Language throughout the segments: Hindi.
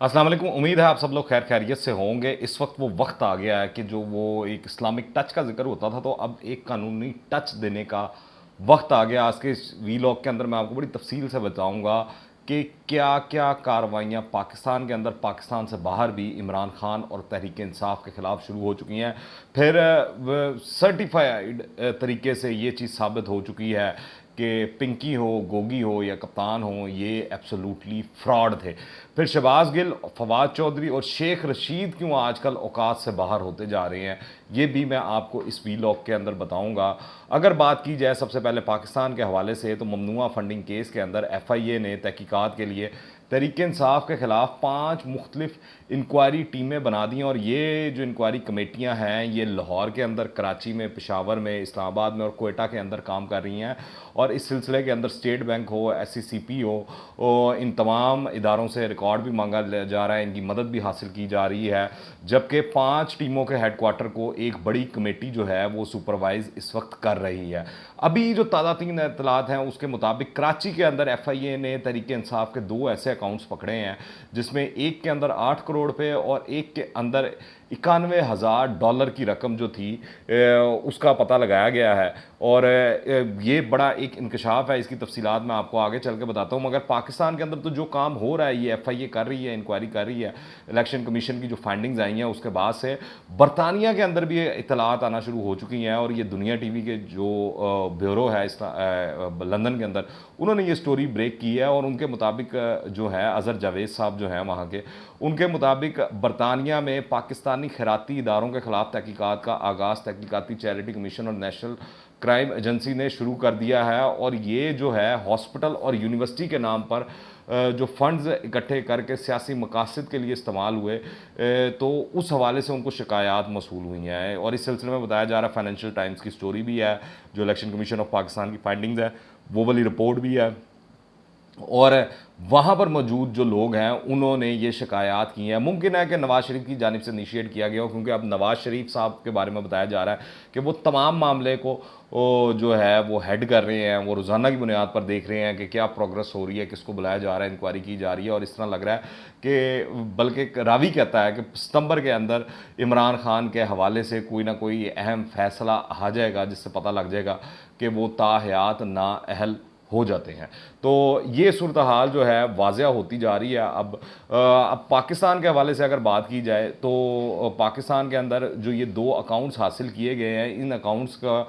अस्सलाम वालेकुम। उम्मीद है आप सब लोग खैर खैरियत से होंगे। इस वक्त वो वक्त आ गया है कि जो वो एक इस्लामिक टच का जिक्र होता था, तो अब एक कानूनी टच देने का वक्त आ गया। आज के इस वीलॉग के अंदर मैं आपको बड़ी तफसील से बताऊंगा कि क्या क्या कार्रवाइयाँ पाकिस्तान के अंदर, पाकिस्तान से बाहर भी इमरान खान और तहरीक इंसाफ के ख़िलाफ़ शुरू हो चुकी हैं। फिर सर्टिफाइड तरीके से ये चीज़ साबित हो चुकी है कि पिंकी हो, गोगी हो या कप्तान हो, ये एब्सोल्युटली फ्रॉड थे। फिर शहबाज गिल, फवाद चौधरी और शेख रशीद क्यों आजकल औकात से बाहर होते जा रहे हैं, ये भी मैं आपको इस वीलॉग के अंदर बताऊंगा। अगर बात की जाए सबसे पहले पाकिस्तान के हवाले से, तो ममनुआ फंडिंग केस के अंदर FIA ने तहकीकात के लिए तहरीक इंसाफ के ख़िलाफ़ 5 मुख्तलिफ इंक्वायरी टीमें बना दी हैं। और ये जो इंक्वायरी कमेटियां हैं, ये लाहौर के अंदर, कराची में, पेशावर में, इस्लामाबाद में और कोयटा के अंदर काम कर रही हैं। और इस सिलसिले के अंदर स्टेट बैंक हो, SCCP हो, इन तमाम इदारों से रिकॉर्ड भी मांगा जा रहा है, इनकी मदद भी हासिल की जा रही है। जबकि 5 टीमों के हेडक्वार्टर को एक बड़ी कमेटी जो है वो सुपरवाइज इस वक्त कर रही है। अभी जो ताज़ा तीन इतलात हैं उसके मुताबिक कराची के अंदर FIA ने तहरीक इंसाफ के 2 ऐसे अकाउंट्स पकड़े हैं, जिसमें एक के अंदर 8 करोड़ पे और एक के अंदर $91,000 की रकम जो थी उसका पता लगाया गया है। और ये बड़ा एक इंकशाफ है। इसकी तफसीलात मैं आपको आगे चल के बताता हूँ। मगर पाकिस्तान के अंदर तो जो काम हो रहा है, ये FIA कर रही है, इंक्वायरी कर रही है, इलेक्शन कमीशन की जो फाइंडिंग्स आई हैं उसके बाद से बरतानिया के अंदर भी इतलात आना शुरू हो चुकी हैं। और ये दुनिया TV के जो ब्यूरो है लंदन के अंदर, उन्होंने ये स्टोरी ब्रेक की है। और उनके मुताबिक जो है अज़हर जावेद साहब जो हैं वहाँ के, उनके मुताबिक बरतानिया में पाकिस्तानी खैराती इदारों के ख़िलाफ़ तहकीकात का आगाज़ तहकीकाती चैरिटी कमीशन और नेशनल क्राइम एजेंसी ने शुरू कर दिया है। और ये जो है हॉस्पिटल और यूनिवर्सिटी के नाम पर जो फंड्स इकट्ठे करके सियासी मकासद के लिए इस्तेमाल हुए, तो उस हवाले से उनको शिकायत मसूल हुई हैं। और इस सिलसिले में बताया जा रहा है, फाइनेंशियल टाइम्स की स्टोरी भी है, जो इलेक्शन कमीशन ऑफ पाकिस्तान की फाइंडिंग्स है वो वाली रिपोर्ट भी है। और वहाँ पर मौजूद जो लोग हैं उन्होंने ये शिकायत की हैं। मुमकिन है कि नवाज़ शरीफ की जानिब से इनिशिएट किया गया हो, क्योंकि अब नवाज़ शरीफ साहब के बारे में बताया जा रहा है कि वो तमाम मामले को जो है वो हेड कर रहे हैं। वो रोज़ाना की बुनियाद पर देख रहे हैं कि क्या प्रोग्रेस हो रही है, किसको बुलाया जा रहा है, इंक्वायरी की जा रही है। और इस तरह लग रहा है कि बल्कि रावी कहता है कि सितंबर के अंदर इमरान खान के हवाले से कोई ना कोई अहम फैसला आ जाएगा, जिससे पता लग जाएगा कि वो ताहयात नाअहल हो जाते हैं। तो ये सूरत हाल जो है वाज़िया होती जा रही है। अब पाकिस्तान के हवाले से अगर बात की जाए, तो पाकिस्तान के अंदर जो ये 2 अकाउंट्स हासिल किए गए हैं, इन अकाउंट्स का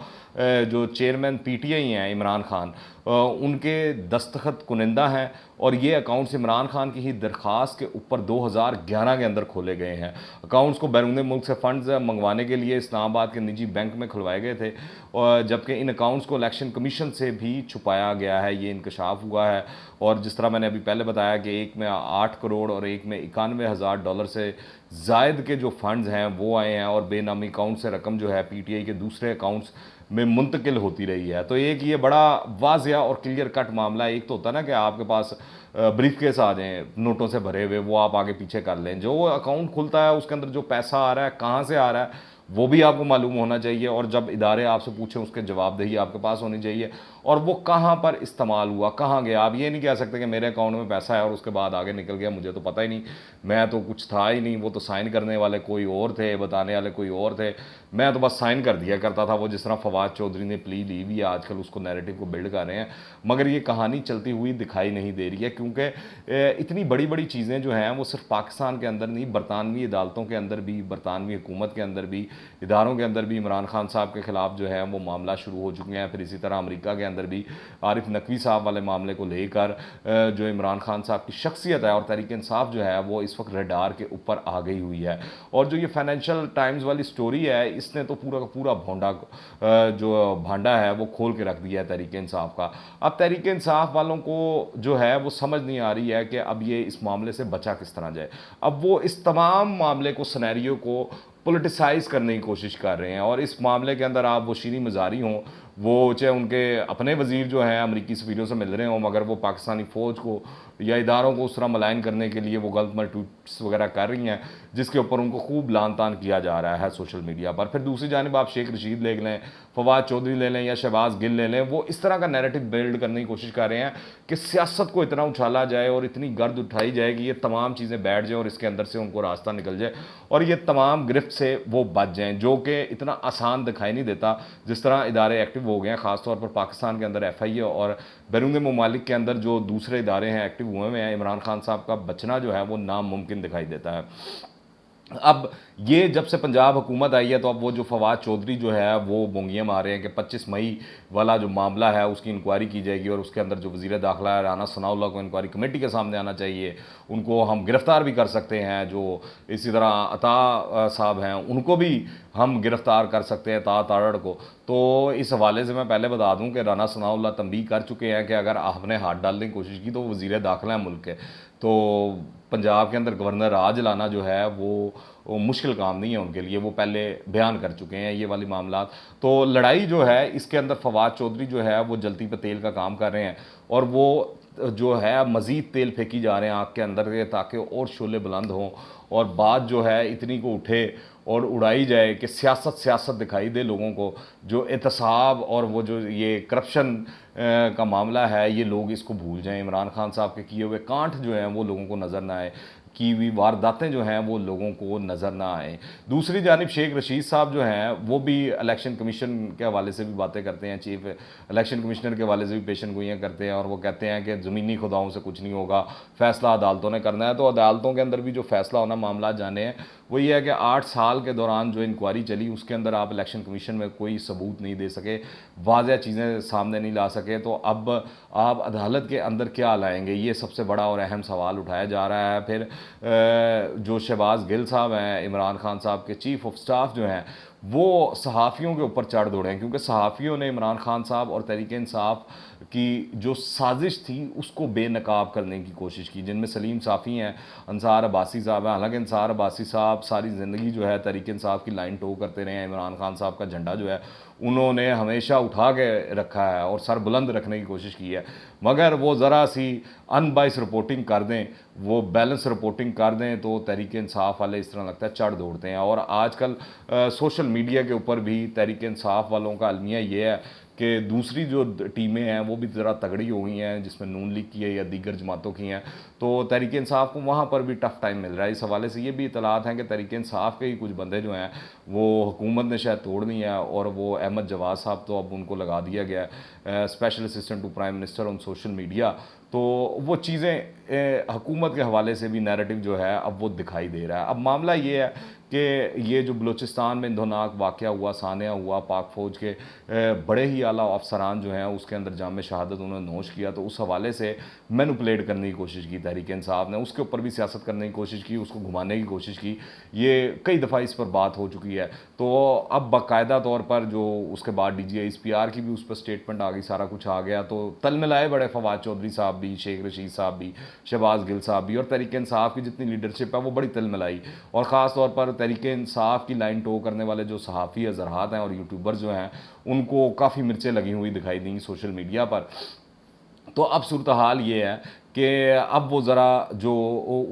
जो चेयरमैन PTI हैं इमरान खान, उनके दस्तखत कुनिंदा हैं। और ये अकाउंट्स इमरान खान की ही दरख्वास्त के ऊपर 2011 के अंदर खोले गए हैं। अकाउंट्स को बैरून मुल्क से फंड्स मंगवाने के लिए इस्लामाबाद के निजी बैंक में खुलवाए गए थे, और जबकि इन अकाउंट्स को इलेक्शन कमीशन से भी छुपाया गया है, ये इंकशाफ हुआ है। और जिस तरह मैंने अभी पहले बताया कि एक में 8 करोड़ और एक में $91,000 से जायद के जो फंड्स हैं वो आए हैं। और बेनामी अकाउंट से रकम जो है PTI के दूसरे अकाउंट्स में मुंतकिल होती रही है। तो एक ये बड़ा वाज़िया और क्लियर कट मामला है। एक तो होता है ना कि आपके पास ब्रीफ केस आ जाएँ नोटों से भरे हुए, वो आप आगे पीछे कर लें। जो अकाउंट खुलता है उसके अंदर जो पैसा आ रहा है, कहाँ से आ रहा है, वो भी आपको मालूम होना चाहिए। और जब इदारे आपसे पूछें उसके जवाबदेही आपके पास होनी चाहिए। और वो कहाँ पर इस्तेमाल हुआ, कहाँ गया। आप ये नहीं कह सकते कि मेरे अकाउंट में पैसा है और उसके बाद आगे निकल गया, मुझे तो पता ही नहीं, मैं तो कुछ था ही नहीं। वो तो साइन करने वाले कोई और थे, बताने वाले कोई और थे, मैं तो बस साइन कर दिया करता था। वो जिस तरह फवाद चौधरी ने प्ली ली हुई है, आजकल उसको नैरेटिव को बिल्ड कर रहे हैं, मगर ये कहानी चलती हुई दिखाई नहीं दे रही है। क्योंकि इतनी बड़ी बड़ी चीज़ें जो हैं वो सिर्फ पाकिस्तान के अंदर नहीं, बरतानवी अदालतों के अंदर भी, बरतानवी हुकूमत के अंदर भी, इदारों के अंदर भी इमरान खान साहब के ख़िलाफ़ जो है वो मामला शुरू हो चुके हैं। फिर इसी तरह अमेरिका के अंदर भी आरिफ नकवी साहब वाले मामले को लेकर जो इमरान खान साहब की शख्सियत है और तहरीक इंसाफ जो है वो इस वक्त रडार के ऊपर आ गई हुई है। और जो ये फाइनेंशियल टाइम्स वाली स्टोरी है, इसने तो पूरा का पूरा भोंडा जो भांडा है वो खोल के रख दिया है तहरीक इंसाफ का। अब तहरीक इंसाफ वालों को जो है वो समझ नहीं आ रही है कि अब ये इस मामले से बचा किस तरह जाए। अब वो इस तमाम मामले को, सिनेरियो को पोलिटिसाइज़ करने की कोशिश कर रहे हैं। और इस मामले के अंदर आप वो शीरी मज़ारी हों, वो चाहे उनके अपने वज़ीर जो हैं अमरीकी सफ़ीरों से मिल रहे हों, मगर वो पाकिस्तानी फ़ौज को या इदारों को उस तरह मलाइन करने के लिए वो गलत ट्वीट्स वगैरह कर रही हैं, जिसके ऊपर उनको खूब लान तान किया जा रहा है सोशल मीडिया पर। फिर दूसरी जानिब आप शेख रशीद देख लें, फवाद चौधरी ले लें या शहबाज गिल ले लें, वो इस तरह का नैरेटिव बिल्ड करने की कोशिश कर रहे हैं कि सियासत को इतना उछाला जाए और इतनी गर्द उठाई जाए कि ये तमाम चीज़ें बैठ जाएँ और इसके अंदर से उनको रास्ता निकल जाए और ये तमाम गिरफ्त से वो बच जाएँ, जो कि इतना आसान दिखाई नहीं देता। जिस तरह इदारे एक्टिव हो गए हैं, ख़ासतौर पर पाकिस्तान के अंदर FIA और बैरून ममालिक के अंदर जो दूसरे इदारे हैं एक्टिव हुए हुए हैं, इमरान खान साहब का बचना जो है वो नामुमकिन दिखाई देता है। अब ये जब से पंजाब हुकूमत आई है तो अब वो जो फवाद चौधरी जो है वो बोंगियाँ मार रहे हैं कि 25 मई वाला जो मामला है उसकी इंक्वायरी की जाएगी और उसके अंदर जो वज़ीर दाखिला है राना सनाउल्लाह को इंक्वायरी कमेटी के सामने आना चाहिए, उनको हम गिरफ़्तार भी कर सकते हैं। जो इसी तरह अता साहब हैं उनको भी हम गिरफ़्तार कर सकते हैं, तारड़ को। तो इस हवाले से मैं पहले बता दूं कि राना सनाउल्लाह तंबीह कर चुके हैं कि अगर आपने हाथ डालने की कोशिश की तो वज़ीर दाखिला है मुल्क के, तो पंजाब के अंदर गवर्नर राज लाना जो है वो मुश्किल काम नहीं है उनके लिए, वो पहले बयान कर चुके हैं ये वाली मामलात। तो लड़ाई जो है इसके अंदर फवाद चौधरी जो है वो जलती पे तेल का काम कर रहे हैं और वो जो है मज़ीद तेल फेंकी जा रहे हैं आग के अंदर के, ताकि और शोले बुलंद हों और बात जो है इतनी को उठे और उड़ाई जाए कि सियासत दिखाई दे लोगों को। जो एहतसाब और वो जो ये करप्शन का मामला है, ये लोग इसको भूल जाएं। इमरान खान साहब के किए हुए कांट जो हैं वो लोगों को नज़र ना आए, की हुई वारदातें जो हैं वो लोगों को नज़र ना आए। दूसरी जानिब शेख रशीद साहब जो हैं वो भी इलेक्शन कमीशन के हवाले से भी बातें करते हैं, चीफ इलेक्शन कमिश्नर के हवाले से भी पेशन गोइयाँ करते हैं और वो कहते हैं कि ज़मीनी खुदाओं से कुछ नहीं होगा, फ़ैसला अदालतों ने करना है। तो अदालतों के अंदर भी जो फ़ैसला होना मामला जाने हैं वो ये है कि 8 साल के दौरान जो इंक्वायरी चली उसके अंदर आप इलेक्शन कमीशन में कोई सबूत नहीं दे सके, वाज़ेह चीज़ें सामने नहीं ला सके, तो अब आप अदालत के अंदर क्या लाएंगे, ये सबसे बड़ा और अहम सवाल उठाया जा रहा है। फिर जो शहबाज गिल साहब हैं, इमरान खान साहब के चीफ ऑफ स्टाफ जो हैं, वो सहाफ़ियों के ऊपर चढ़ दौड़े हैं क्योंकि सहाफ़ियों ने इमरान खान साहब और तहरीक इंसाफ की जो साजिश थी उसको बेनकाब करने की कोशिश की, जिनमें सलीम साफ़ी हैं, अंसार अब्बासी साहब हैं। हालांकि अंसार अब्बासी साहब सारी ज़िंदगी जो है तहरीक इंसाफ की लाइन टो करते रहे हैं, इमरान खान साहब का झंडा जो है उन्होंने हमेशा उठा के रखा है और सर बुलंद रखने की कोशिश की है, मगर वो ज़रा सी अनबाइस रिपोर्टिंग कर दें, वो बैलेंस रिपोर्टिंग कर दें तो तहरीक इंसाफ वाले इस तरह लगता है चढ़ दौड़ते हैं। और आजकल सोशल मीडिया के ऊपर भी तहरीक इंसाफ वालों का अलमिया ये है कि दूसरी जो टीमें हैं वो भी ज़रा तगड़ी हो गई हैं, जिसमें नून लीग की है या दीगर जमातों की हैं, तो तहरीक इंसाफ को वहाँ पर भी टफ़ टाइम मिल रहा है। इस हवाले से ये भी इतलात हैं कि तहरीक इंसाफ के ही कुछ बंदे जो हैं वो हुकूमत ने शायद तोड़ दी है और वो अहमद जवाद साहब तो अब उनको लगा दिया गया है special assistant to prime minister on social media. तो वो चीज़ें हुकूमत के हवाले से भी नैरेटिव जो है अब वो दिखाई दे रहा है। अब मामला ये है कि ये जो बलूचिस्तान में इंदोनाक वाक़या हुआ, सानिया हुआ, पाक फ़ौज के बड़े ही आला अफसरान जो हैं उसके अंदर जाम शहादत उन्होंने नोश किया, तो उस हवाले से मैनिपुलेट करने की कोशिश की तहरीक इंसाफ ने, उसके ऊपर भी सियासत करने की कोशिश की, उसको घुमाने की कोशिश की। ये कई दफ़ा इस पर बात हो चुकी है। तो अब बाकायदा तौर पर जो उसके बाद DGISPR की भी उस पर स्टेटमेंट आ गई, सारा कुछ आ गया, तो तल मिलाए बड़े फवाद चौधरी साहब भी, शेख रशीद साहब भी, शहबाज गिल साहब भी और तहरीक इंसाफ की जितनी लीडरशिप है वो बड़ी तल मिलाई। और ख़ास तौर पर तहरीक इंसाफ की लाइन टो करने वाले जो सहाफ़ी अज़हरात हैं और यूट्यूबर जो हैं उनको काफ़ी मिर्चें लगी हुई दिखाई दी सोशल मीडिया पर। तो अब सूरत हाल ये है कि अब वो ज़रा जो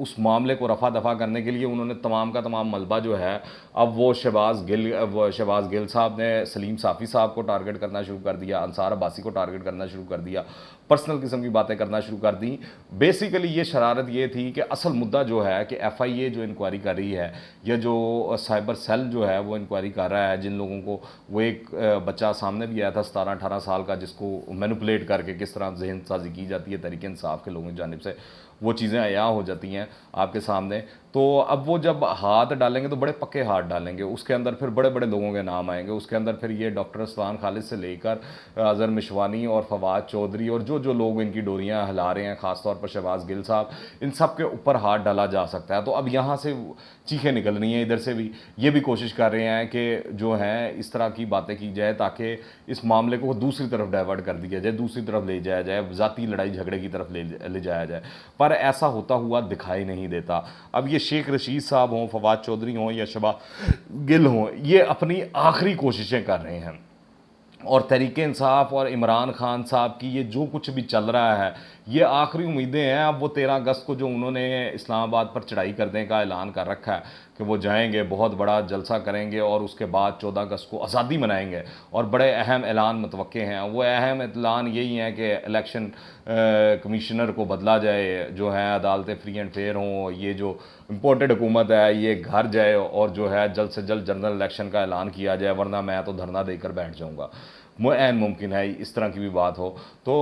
उस मामले को रफ़ा दफ़ा करने के लिए उन्होंने तमाम का तमाम मलबा जो है अब वो शहबाज गिल साहब ने सलीम साफ़ी साहब को टारगेट करना शुरू कर दिया, अंसार अब्बासी को टारगेट करना शुरू कर दिया, पर्सनल किस्म की बातें करना शुरू कर दी। बेसिकली ये शरारत ये थी कि असल मुद्दा जो है कि FIA जो इंक्वायरी कर रही है या जो साइबर सेल जो है वो इंक्वायरी कर रहा है, जिन लोगों को वो एक बच्चा सामने भी आया था 17-18 साल का जिसको मैनिपुलेट करके किस तरह जहन साजी की जाती है तहरीक इंसाफ के लोगों की जानिब से, वो चीज़ें अया हो जाती हैं आपके सामने। तो अब वो जब हाथ डालेंगे तो बड़े पक्के हाथ डालेंगे, उसके अंदर फिर बड़े बड़े लोगों के नाम आएंगे, उसके अंदर फिर ये डॉक्टर असलान खालिद से लेकर अज़हर मिशवानी और फवाद चौधरी और जो जो लोग इनकी डोरियां हिला रहे हैं, ख़ासतौर पर शहबाज गिल साहब, इन सब के ऊपर हाथ डाला जा सकता है। तो अब यहाँ से चीखें निकल रही हैं, इधर से भी ये भी कोशिश कर रहे हैं कि जो है इस तरह की बातें की जाए ताकि इस मामले को दूसरी तरफ डाइवर्ट कर दिया जाए, दूसरी तरफ ले जाया जाए, ज़ाती लड़ाई झगड़े की तरफ ले जाया जाए, पर ऐसा होता हुआ दिखाई नहीं देता। अब ये शेख रशीद साहब हों, फवाद चौधरी हों या शहबाज गिल हों, ये अपनी आखिरी कोशिशें कर रहे हैं और तहरीक इंसाफ और इमरान खान साहब की ये जो कुछ भी चल रहा है ये आखिरी उम्मीदें हैं। अब वो 13 अगस्त को जो उन्होंने इस्लामाबाद पर चढ़ाई करने का ऐलान कर रखा है कि वो जाएंगे, बहुत बड़ा जलसा करेंगे और उसके बाद 14 अगस्त को आज़ादी मनाएंगे और बड़े अहम ऐलान मुतवक्के हैं। वो अहम ऐलान यही है कि इलेक्शन कमिश्नर को बदला जाए, जो है अदालतें फ्री एंड फेयर हों, ये जो इम्पोर्टेड हुकूमत है ये घर जाए और जो है जल्द से जल्द जनरल इलेक्शन का ऐलान किया जाए, वरना मैं तो धरना देकर बैठ जाऊँगा। ऐन मुमकिन है इस तरह की भी बात हो। तो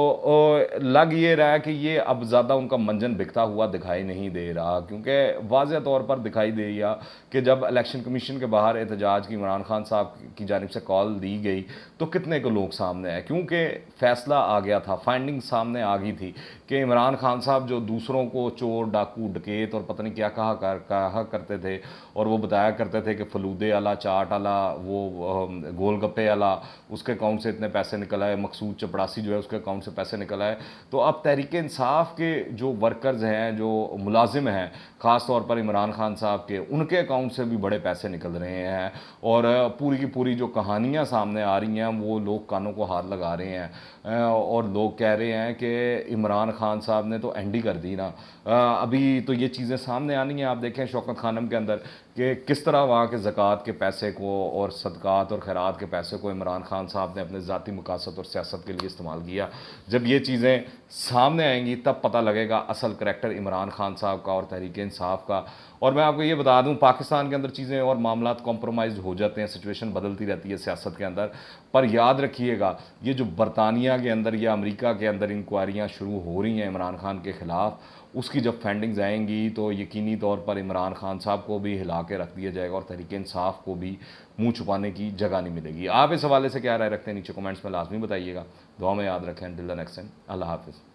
लग ये रहा है कि ये अब ज़्यादा उनका मंजन बिकता हुआ दिखाई नहीं दे रहा, क्योंकि वाज़ह तौर पर दिखाई दे दिया कि जब इलेक्शन कमीशन के बाहर एहतजाज की इमरान खान साहब की जानिब से कॉल दी गई तो कितने को लोग सामने आए, क्योंकि फ़ैसला आ गया था, फाइंडिंग सामने आ गई थी कि इमरान खान साहब जो दूसरों को चोर, डाकू, डकैत और पता नहीं क्या कहा करते थे, और वो बताया करते थे कि फलूदे वाला, चाट वाला, वो गोलगप्पे वाला, उसके अकाउंट से इतने पैसे निकल आए, मकसूद चपड़ासी जो है उसके अकाउंट से पैसे निकल आए। तो अब तहरीक इंसाफ के जो वर्कर्स हैं, जो मुलाजिम हैं, ख़ास तौर पर इमरान खान साहब के, उनके अकाउंट से भी बड़े पैसे निकल रहे हैं और पूरी की पूरी जो कहानियाँ सामने आ रही हैं वो लोग कानों को हाथ लगा रहे हैं और लोग कह रहे हैं कि इमरान खान साहब ने तो एंडी कर दी ना। अभी तो ये चीज़ें सामने आनी हैं। आप देखें शौकत खानम के अंदर कि किस तरह वहाँ के ज़कात के पैसे को और सदक़ात और खैरात के पैसे को इमरान खान साहब ने अपने ज़ाती मकासद और सियासत के लिए इस्तेमाल किया। जब ये चीज़ें सामने आएंगी तब पता लगेगा असल करैक्टर इमरान खान साहब का और तहरीक इंसाफ का। और मैं आपको ये बता दूं, पाकिस्तान के अंदर चीज़ें और मामलात कॉम्प्रोमाइज़ हो जाते हैं, सिचुएशन बदलती रहती है सियासत के अंदर, पर याद रखिएगा ये जो बरतानिया के अंदर या अमेरिका के अंदर इंक्वायरियाँ शुरू हो रही हैं इमरान खान के ख़िलाफ़, उसकी जब फंडिंग्स आएंगी तो यकीनी तौर पर इमरान खान साहब को भी हिला के रख दिया जाएगा और तहरीक इंसाफ को भी मुंह छुपाने की जगह नहीं मिलेगी। आप इस हवाले से क्या राय रखते हैं नीचे कमेंट्स में लाजमी बताइएगा। दुआ में याद रखें। टिल द नेक्स्ट टाइम, अल्लाह हाफिज़।